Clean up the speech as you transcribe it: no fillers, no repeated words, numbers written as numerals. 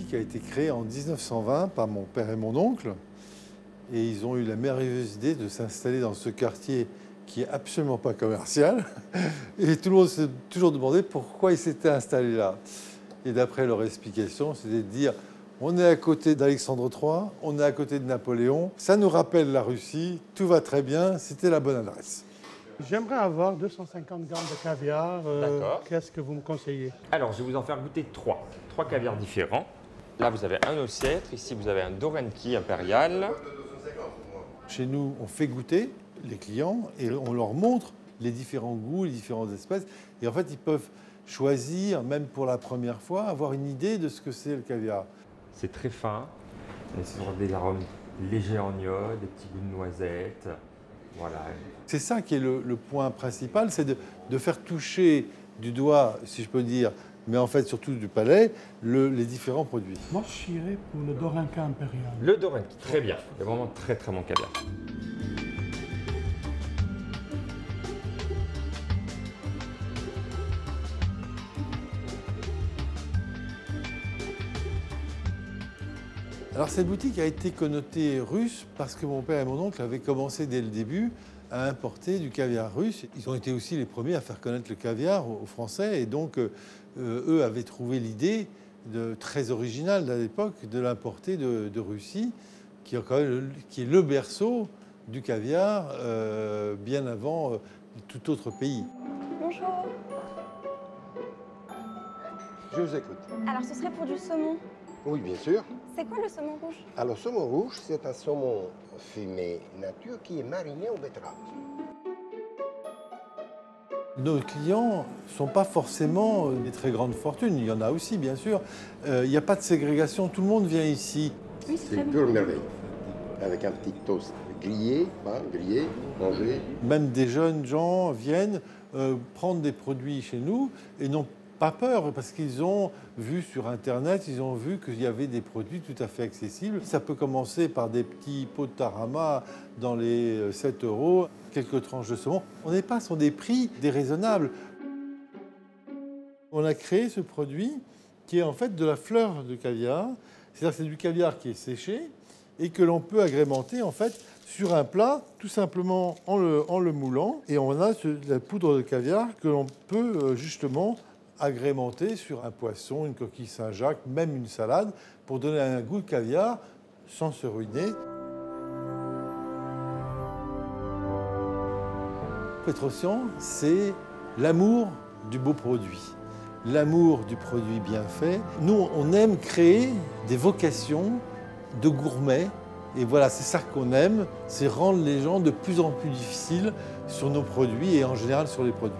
boutique a été créée en 1920 par mon père et mon oncle. Et ils ont eu la merveilleuse idée de s'installer dans ce quartier qui est absolument pas commercial. Et tout le monde s'est toujours demandé pourquoi ils s'étaient installés là. Et d'après leur explication, c'était de dire on est à côté d'Alexandre III, on est à côté de Napoléon, ça nous rappelle la Russie, tout va très bien, c'était la bonne adresse. J'aimerais avoir 250 grammes de caviar. D'accord. Qu'est-ce que vous me conseillez? Alors, je vais vous en faire goûter trois caviars différents. Là, vous avez un ossètre, ici, vous avez un Dorenki impérial. Chez nous, on fait goûter les clients et on leur montre les différents goûts, les différentes espèces. Et en fait, ils peuvent choisir, même pour la première fois, avoir une idée de ce que c'est le caviar. C'est très fin, mais c'est des arômes légers en iode, des petits goûts de noisettes. Voilà. C'est ça qui est le point principal, c'est de faire toucher du doigt, si je peux dire, mais en fait surtout du palais, les différents produits. Moi, je irais pour le Dorenka impérial. Le Dorenki, très bien. C'est vraiment très très bon caviar. Alors cette boutique a été connotée russe parce que mon père et mon oncle avaient commencé dès le début à importer du caviar russe. Ils ont été aussi les premiers à faire connaître le caviar aux Français et donc eux avaient trouvé l'idée très originale à l'époque de l'importer de Russie, qui est le berceau du caviar bien avant tout autre pays. Bonjour. Je vous écoute. Alors, ce serait pour du saumon. Oui, bien sûr. C'est quoi le saumon rouge? Alors, saumon rouge, c'est un saumon fumé nature qui est mariné aux betteraves. Nos clients ne sont pas forcément des très grandes fortunes. Il y en a aussi, bien sûr. Il n'y a pas de ségrégation. Tout le monde vient ici. Oui, C'est une pure merveille. Avec un petit toast grillé, mangé. Même des jeunes gens viennent prendre des produits chez nous et n'ont pas peur parce qu'ils ont vu sur Internet, ils ont vu qu'il y avait des produits tout à fait accessibles. Ça peut commencer par des petits pots de tarama dans les 7 €, quelques tranches de saumon. On n'est pas sur des prix déraisonnables. On a créé ce produit qui est en fait de la fleur de caviar. C'est-à-dire que c'est du caviar qui est séché et que l'on peut agrémenter en fait sur un plat, tout simplement en le moulant. Et on a la poudre de caviar que l'on peut justement agrémenter sur un poisson, une coquille Saint-Jacques, même une salade, pour donner un goût de caviar sans se ruiner. Petrosian, c'est l'amour du beau produit, l'amour du produit bien fait. Nous, on aime créer des vocations de gourmets. Et voilà, c'est ça qu'on aime, c'est rendre les gens de plus en plus difficiles sur nos produits et en général sur les produits.